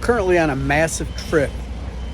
currently on a massive trip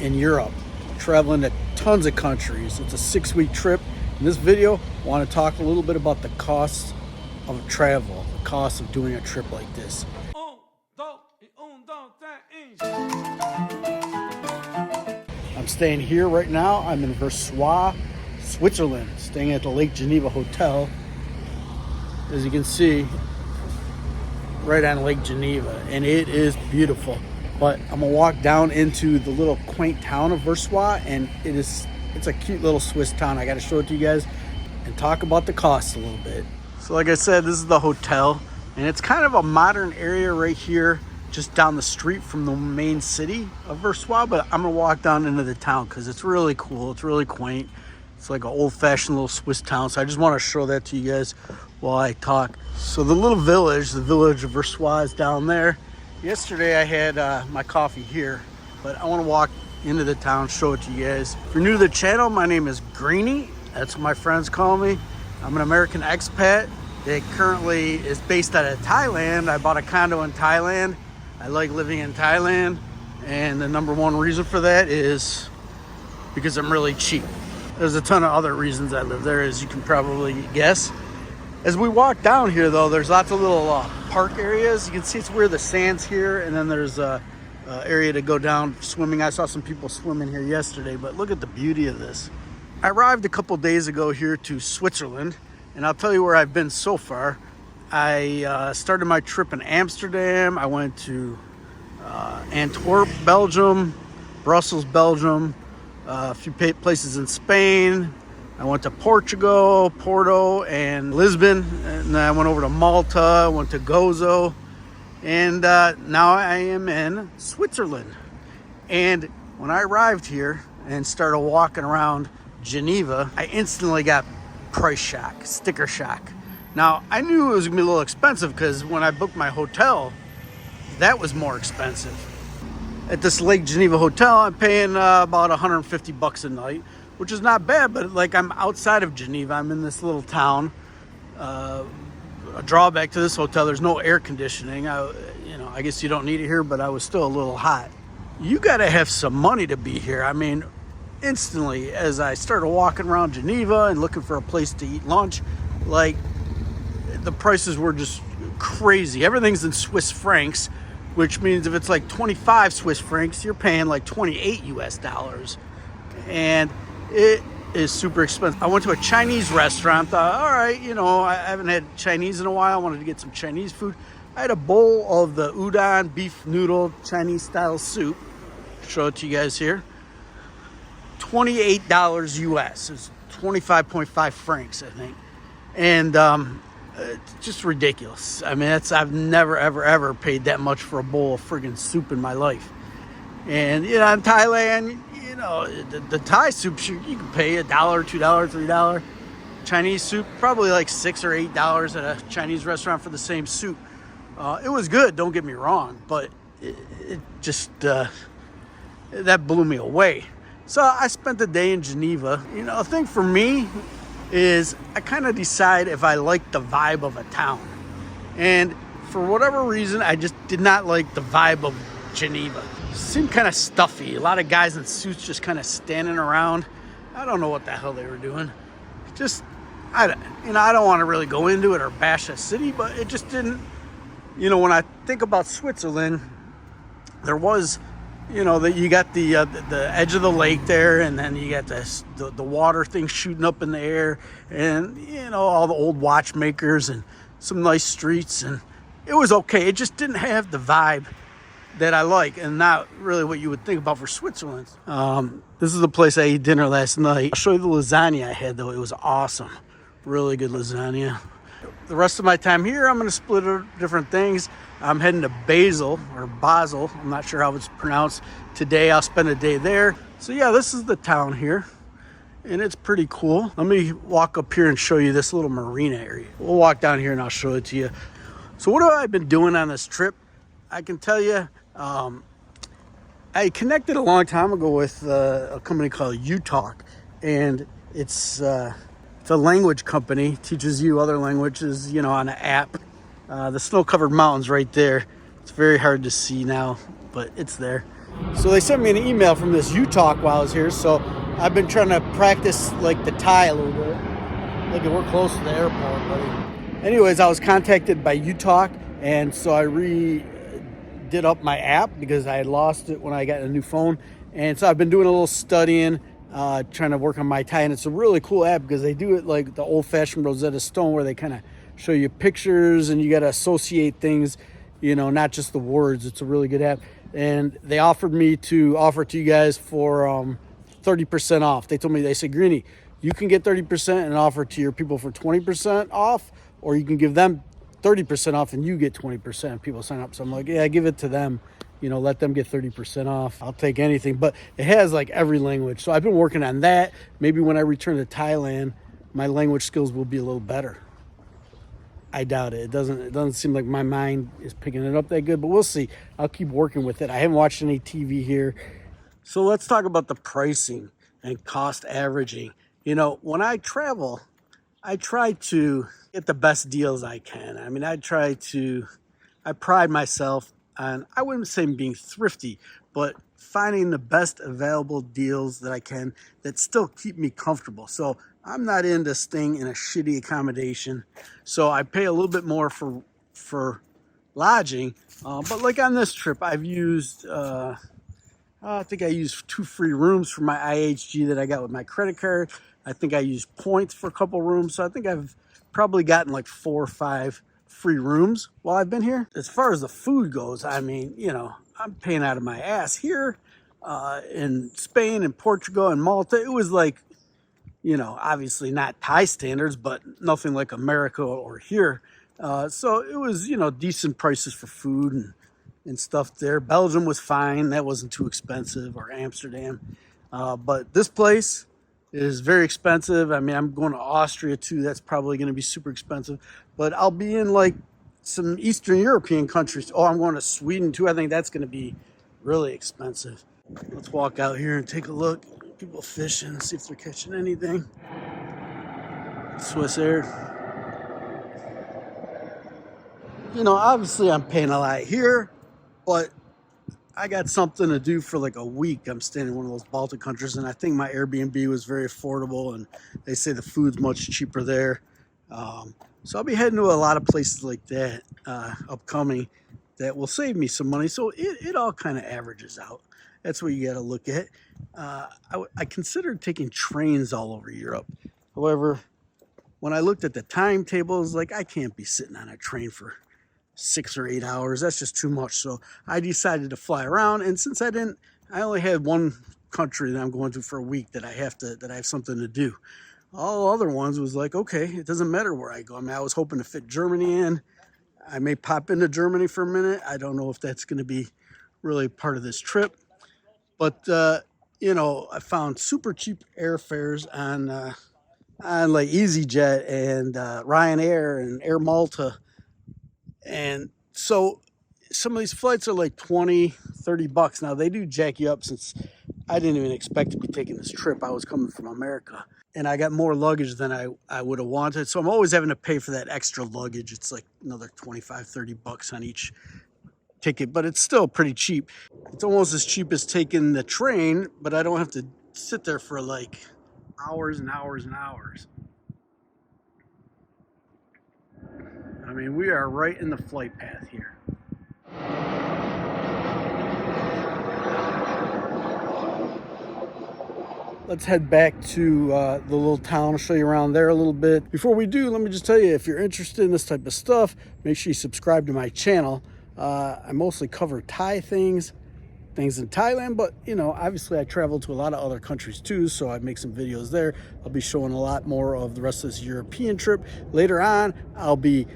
in Europe, traveling to tons of countries. It's a 6-week trip. In this video, I want to talk a little bit about the costs of travel, the cost of doing a trip like this. I'm staying here right now. I'm in Versoix, Switzerland, staying at the Lake Geneva Hotel. As you can see, right on Lake Geneva, and it is beautiful. But I'm gonna walk down into the little quaint town of Versoix, and it's a cute little Swiss town. I gotta show it to you guys and talk about the costs a little bit. So like I said, this is the hotel, and it's kind of a modern area right here, just down the street from the main city of Versoix. But I'm gonna walk down into the town because it's really cool. It's really quaint. It's like an old-fashioned little Swiss town. So I just want to show that to you guys while I talk. So the little village, the village of Versoix, is down there. Yesterday I had my coffee here, but I want to walk into the town, show it to you guys. If you're new to the channel, my name is Greeny. That's what my friends call me. I'm an American expat that currently is based out of Thailand. I bought a condo in Thailand. I like living in Thailand, and the number one reason for that is because I'm really cheap. There's a ton of other reasons I live there, as you can probably guess. As we walk down here, though, there's lots of little park areas. You can see it's where the sand's here, and then there's a area to go down swimming. I saw some people swimming here yesterday, but look at the beauty of this. I arrived a couple days ago here to Switzerland, and I'll tell you where I've been so far. I started my trip in Amsterdam. I went to Antwerp, Belgium, Brussels, Belgium, a few places in Spain. I went to Portugal, Porto, and Lisbon, and I went over to Malta, went to Gozo, and now I am in Switzerland. And when I arrived here and started walking around Geneva, I instantly got price shock, sticker shock. Now, I knew it was gonna be a little expensive because when I booked my hotel, that was more expensive. At this Lake Geneva hotel, I'm paying about 150 bucks a night, which is not bad, but like I'm outside of Geneva. I'm in this little town. A drawback to this hotel, there's no air conditioning. I guess you don't need it here, but I was still a little hot. You gotta have some money to be here. I mean, instantly, as I started walking around Geneva and looking for a place to eat lunch, like the prices were just crazy. Everything's in Swiss francs, which means if it's like 25 Swiss francs, you're paying like 28 US dollars. And it is super expensive. I went to a Chinese restaurant, thought, all right, I haven't had Chinese in a while. I wanted to get some Chinese food. I had a bowl of the udon beef noodle Chinese style soup. Show it to you guys here. $28 US. It's 25.5 francs, I think. And it's just ridiculous. I mean, I've never, ever paid that much for a bowl of friggin' soup in my life. And, in Thailand, the Thai soup, you can pay $1, $2, $3. Chinese soup, probably like $6 or $8 at a Chinese restaurant for the same soup. It was good, don't get me wrong, but it just, that blew me away. So I spent the day in Geneva. The thing for me is I kind of decide if I like the vibe of a town. And for whatever reason, I just did not like the vibe of Geneva. It seemed kind of stuffy. A lot of guys in suits just kind of standing around. I don't know what the hell they were doing. I don't want to really go into it or bash a city, but it just didn't, when I think about Switzerland, there was, that you got the edge of the lake there, and then you got the water thing shooting up in the air, and all the old watchmakers and some nice streets, and it was okay. It just didn't have the vibe that I like, and not really what you would think about for Switzerland. This is the place I ate dinner last night. I'll show you the lasagna I had, though. It was awesome. Really good lasagna. The rest of my time here, I'm going to split it different things. I'm heading to Basel, I'm not sure how it's pronounced. Today I'll spend a day there. So yeah, this is the town here, and it's pretty cool. Let me walk up here and show you this little marina area. We'll walk down here and I'll show it to you. So what have I been doing on this trip? I can tell you, I connected a long time ago with a company called UTalk, and it's a language company, teaches you other languages, on an app. The snow-covered mountains right there. It's very hard to see now but it's there. So they sent me an email from this U-Talk while I was here, so I've been trying to practice like the Thai a little bit. Look, we're close to the airport, buddy. Anyways, I was contacted by U-Talk, and so I did up my app because I had lost it when I got a new phone. And so I've been doing a little studying, trying to work on my Thai, and it's a really cool app because they do it like the old-fashioned Rosetta Stone, where they kind of show you pictures and you got to associate things, you know, not just the words. It's a really good app. And they offered me to offer it to you guys for 30% off. They told me, they said, Greeny, you can get 30% and offer it to your people for 20% off, or you can give them 30% off and you get 20%. People sign up. So I'm like, yeah, give it to them. You know, let them get 30% off. I'll take anything. But it has like every language. So I've been working on that. Maybe when I return to Thailand, my language skills will be a little better. I doubt it. It doesn't seem like my mind is picking it up that good, but we'll see. I'll keep working with it. I haven't watched any TV here. So let's talk about the pricing and cost averaging. You know, when I travel, I try to get the best deals I can. I mean, I pride myself on, I wouldn't say being thrifty, but finding the best available deals that I can that still keep me comfortable. So I'm not into staying in a shitty accommodation. So I pay a little bit more for lodging. But like on this trip, I've used, I think I used 2 free rooms for my IHG that I got with my credit card. I think I used points for a couple rooms. So I think I've probably gotten like 4 or 5 free rooms while I've been here. As far as the food goes, I mean, you know, I'm paying out of my ass here in Spain and Portugal and Malta. It was like, you know, obviously not Thai standards, but nothing like America or here. So it was, you know, decent prices for food and stuff there. Belgium was fine. That wasn't too expensive, or Amsterdam. But this place is very expensive. I mean, I'm going to Austria too. That's probably going to be super expensive. But I'll be in like some Eastern European countries. Oh, I'm going to Sweden too. I think that's going to be really expensive. Let's walk out here and take a look. People fishing, see if they're catching anything. Swiss Air. You know, obviously I'm paying a lot here, but I got something to do for like a week. I'm staying in one of those Baltic countries, and I think my Airbnb was very affordable, and they say the food's much cheaper there. So I'll be heading to a lot of places like that upcoming that will save me some money. So it all kind of averages out. That's what you got to look at. I considered taking trains all over Europe. However, when I looked at the timetables, like I can't be sitting on a train for 6 or 8 hours. That's just too much. So I decided to fly around. And since I only had one country that I'm going to for a week that I have something to do. All other ones was like, okay, it doesn't matter where I go. I mean, I was hoping to fit Germany in. I may pop into Germany for a minute. I don't know if that's going to be really part of this trip. But, you know, I found super cheap airfares on like EasyJet and Ryanair and Air Malta. And so some of these flights are like 20, 30 bucks. Now, they do jack you up, since I didn't even expect to be taking this trip. I was coming from America, and I got more luggage than I would have wanted. So I'm always having to pay for that extra luggage. It's like another 25, 30 bucks on each ticket, but it's still pretty cheap. It's almost as cheap as taking the train, but I don't have to sit there for like hours and hours and hours. I mean, we are right in the flight path here. Let's head back to the little town. I'll show you around there a little bit. Before we do, let me just tell you, if you're interested in this type of stuff, make sure you subscribe to my channel. I mostly cover Thai things in Thailand, but you know, obviously I travel to a lot of other countries too, so I make some videos there. I'll be showing a lot more of the rest of this European trip. Later on, I'll be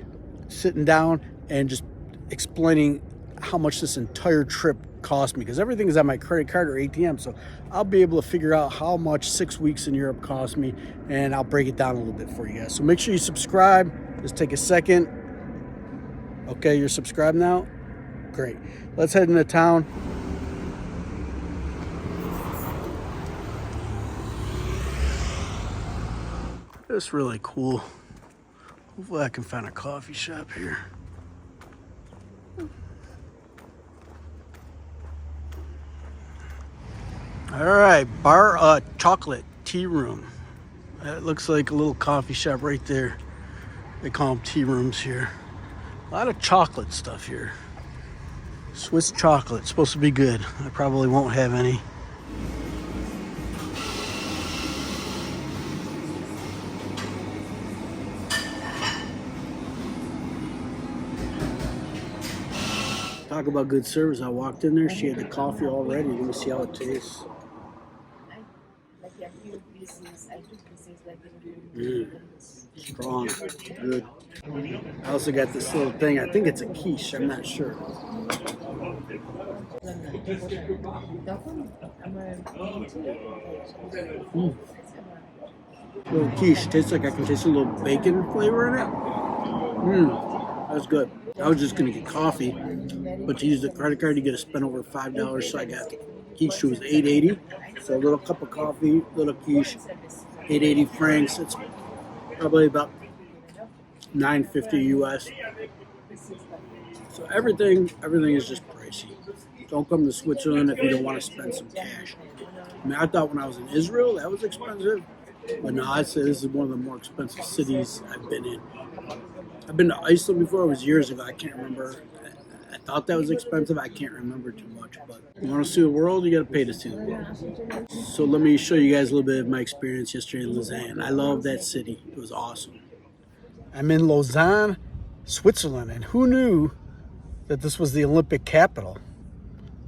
sitting down and just explaining how much this entire trip cost me, because everything is on my credit card or ATM, so I'll be able to figure out how much 6 weeks in Europe cost me, and I'll break it down a little bit for you guys. So make sure you subscribe. Just take a second. Okay, you're subscribed now? Great. Let's head into town. It's really cool. Hopefully I can find a coffee shop here. All right, bar chocolate tea room. That looks like a little coffee shop right there. They call them tea rooms here. A lot of chocolate stuff here. Swiss chocolate, supposed to be good. I probably won't have any. Talk about good service. I walked in there, she had the coffee all ready. Let me see how it tastes. Strong, good. I also got this little thing. I think it's a quiche. I'm not sure. Little quiche. Tastes like I can taste a little bacon flavor in it. That's good. I was just gonna get coffee, but to use the credit card, you get to spend over $5. So I got the quiche. It was $8.80. So a little cup of coffee, little quiche, 880 francs. It's probably about $9.50 US. So everything is just pricey. Don't come to Switzerland if you don't want to spend some cash. I mean, I thought when I was in Israel that was expensive, but no, I'd say this is one of the more expensive cities I've been in. I've been to Iceland before. It was years ago. I can't remember. I thought that was expensive. I can't remember too much. But you want to see the world, you got to pay to see the world. So let me show you guys a little bit of my experience yesterday in Lausanne. I love that city. It was awesome. I'm in Lausanne, Switzerland, and who knew that this was the Olympic capital?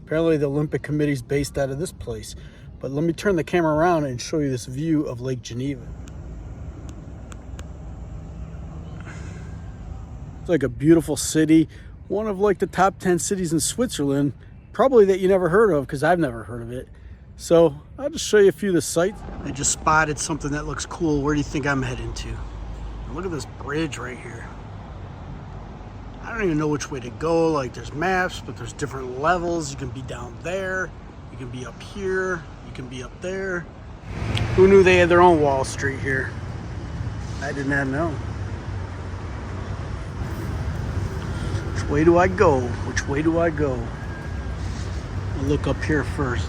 Apparently the Olympic Committee's based out of this place. But let me turn the camera around and show you this view of Lake Geneva. It's like a beautiful city. One of like the top 10 cities in Switzerland, probably that you never heard of, because I've never heard of it. So I'll just show you a few of the sites. I just spotted something that looks cool. Where do you think I'm heading to? Look at this bridge right here. I don't even know which way to go. Like there's maps, but there's different levels. You can be down there, you can be up here, you can be up there. Who knew they had their own Wall Street here? I did not know. Which way do I go? Which way do I go? I'll look up here first.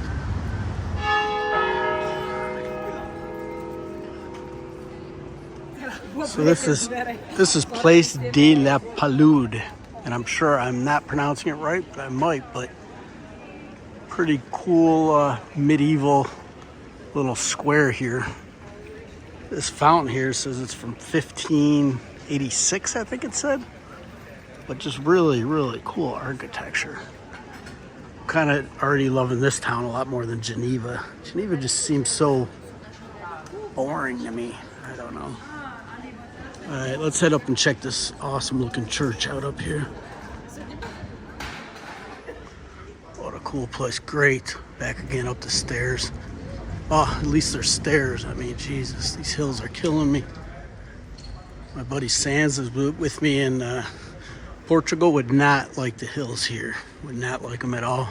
So this is Place de la Palude, and I'm sure I'm not pronouncing it right, but I might. But pretty cool medieval little square here. This fountain here says it's from 1586, I think it said. But just really, really cool architecture. Kind of already loving this town a lot more than Geneva. Geneva just seems so boring to me. I don't know. All right, let's head up and check this awesome looking church out up here. What a cool place. Great. Back again up the stairs. Oh, at least there's stairs. I mean, Jesus, these hills are killing me. My buddy Sands is with me in Portugal. Would not like the hills here. Would not like them at all.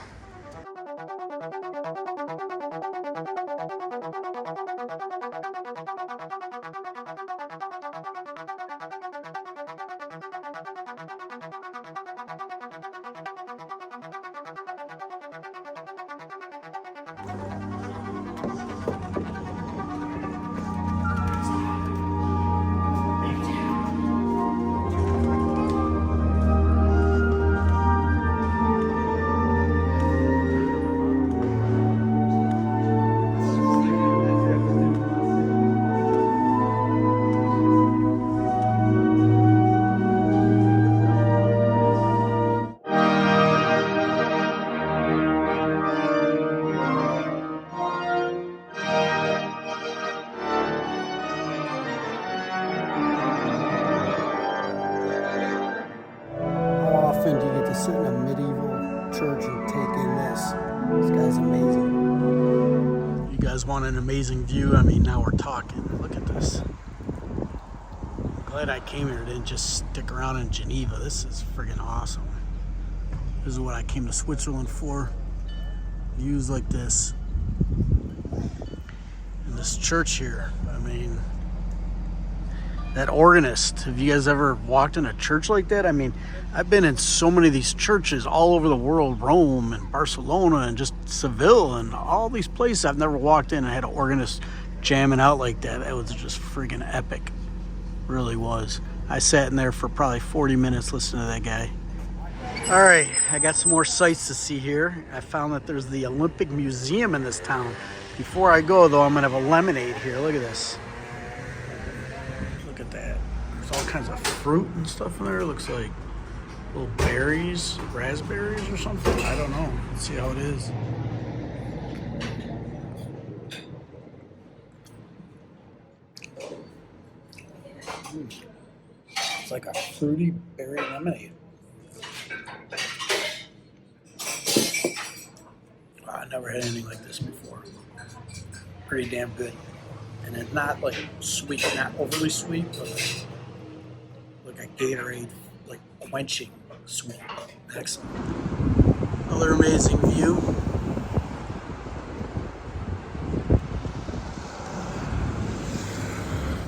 Do you get to sit in a medieval church and take in this? This guy's amazing. You guys want an amazing view? I mean, now we're talking. Look at this. I'm glad I came here. Didn't just stick around in Geneva. This is friggin' awesome. This is what I came to Switzerland for. Views like this. And this church here, I mean, That organist. Have you guys ever walked in a church like that? I mean, I've been in so many of these churches all over the world, Rome and Barcelona and just Seville and all these places. I've never walked in and had an organist jamming out like that. That was just friggin' epic. Really was. I sat in there for probably 40 minutes listening to that guy. All right, I got some more sights to see here. I found that there's the Olympic Museum in this town. Before I go, though, I'm gonna have a lemonade here. Look at this. Look at that. There's all kinds of fruit and stuff in there. It looks like little berries, raspberries or something. I don't know. Let's see how it is. It's like a fruity berry lemonade. Wow, I never had anything like this before. Pretty damn good. And it's not like sweet, not overly sweet, but like a Gatorade, like quenching sweet. Excellent. Another amazing view.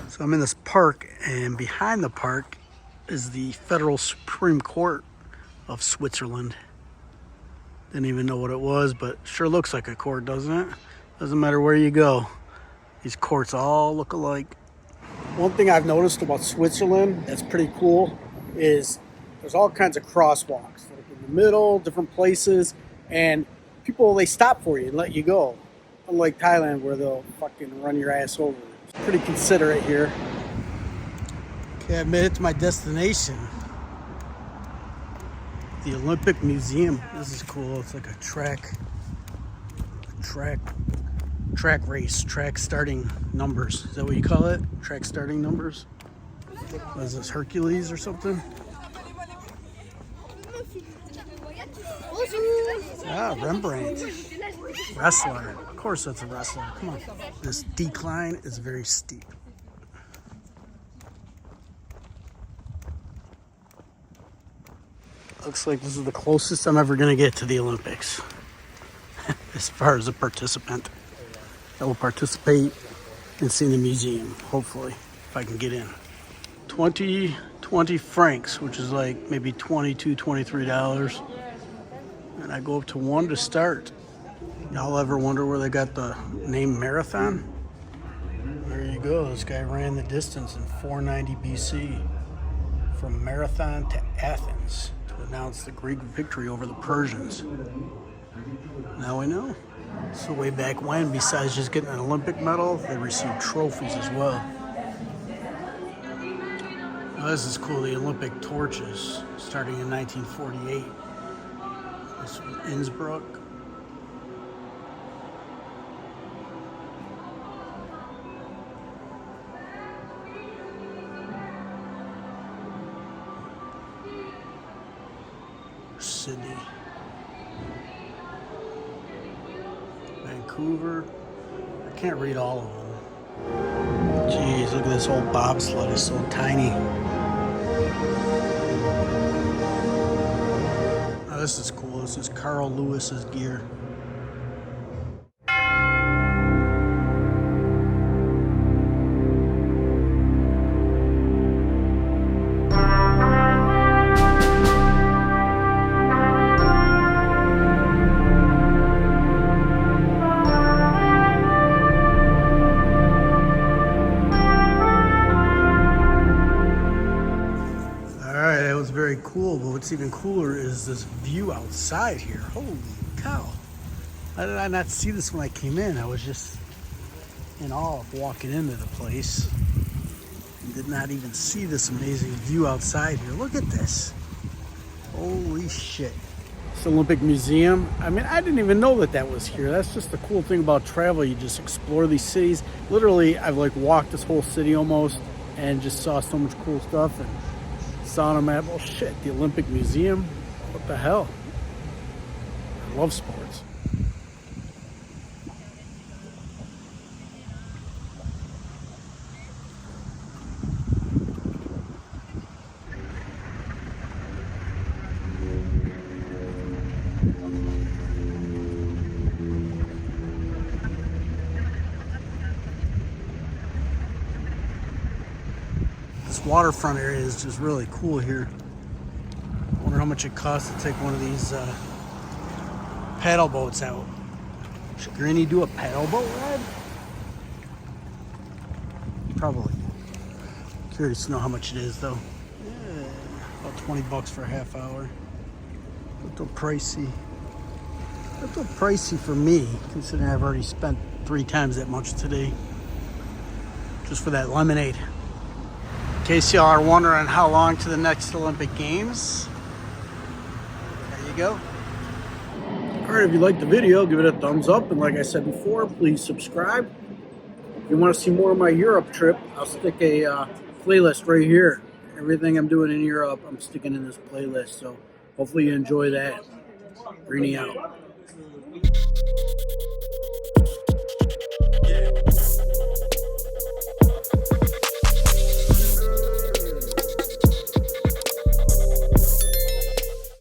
So I'm in this park, and behind the park is the Federal Supreme Court of Switzerland. Didn't even know what it was, but sure looks like a court, doesn't it? Doesn't matter where you go. These courts all look alike. One thing I've noticed about Switzerland that's pretty cool is there's all kinds of crosswalks, like in the middle, different places, and people, they stop for you and let you go. Unlike Thailand, where they'll fucking run your ass over. It's pretty considerate here. Okay, I've made it to my destination. The Olympic Museum. This is cool. It's like a track race, track starting numbers. Is that what you call it? Track starting numbers? What is this, Hercules or something? Ah, Rembrandt. Wrestler. Of course that's a wrestler. Come on. This decline is very steep. Looks like this is the closest I'm ever going to get to the Olympics. As far as a participant. I will participate and see the museum, hopefully, if I can get in. 20 francs, which is like maybe $22, $23. And I go up to 1 to start. Y'all ever wonder where they got the name Marathon? There you go. This guy ran the distance in 490 BC from Marathon to Athens to announce the Greek victory over the Persians. Now we know. So way back when, besides just getting an Olympic medal, they received trophies as well. Now this is cool, the Olympic torches, starting in 1948. This from Innsbruck. Sydney. Vancouver. I can't read all of them. Jeez, look at this old bobsled. It's so tiny. Oh, this is cool. This is Carl Lewis's gear. Very cool, but what's even cooler is this view outside here. Holy cow. How did I not see this when I came in? I was just in awe of walking into the place and did not even see this amazing view outside here. Look at this. Holy shit. This Olympic Museum, I mean, I didn't even know that that was here. That's just the cool thing about travel. You just explore these cities. Literally, I've like walked this whole city almost and just saw so much cool stuff and saw on a map, oh shit, the Olympic Museum, what the hell? I love sports. This waterfront area is just really cool here. I wonder how much it costs to take one of these paddle boats out. Should Greeny do a paddle boat ride? Probably. Curious to know how much it is though. Yeah, about 20 bucks for a half hour. A little pricey. A little pricey for me, considering I've already spent 3 times that much today. Just for that lemonade. In case y'all are wondering how long to the next Olympic Games, there you go. Alright, if you liked the video, give it a thumbs up. And like I said before, please subscribe. If you want to see more of my Europe trip, I'll stick a playlist right here. Everything I'm doing in Europe, I'm sticking in this playlist. So hopefully you enjoy that. Greeny out.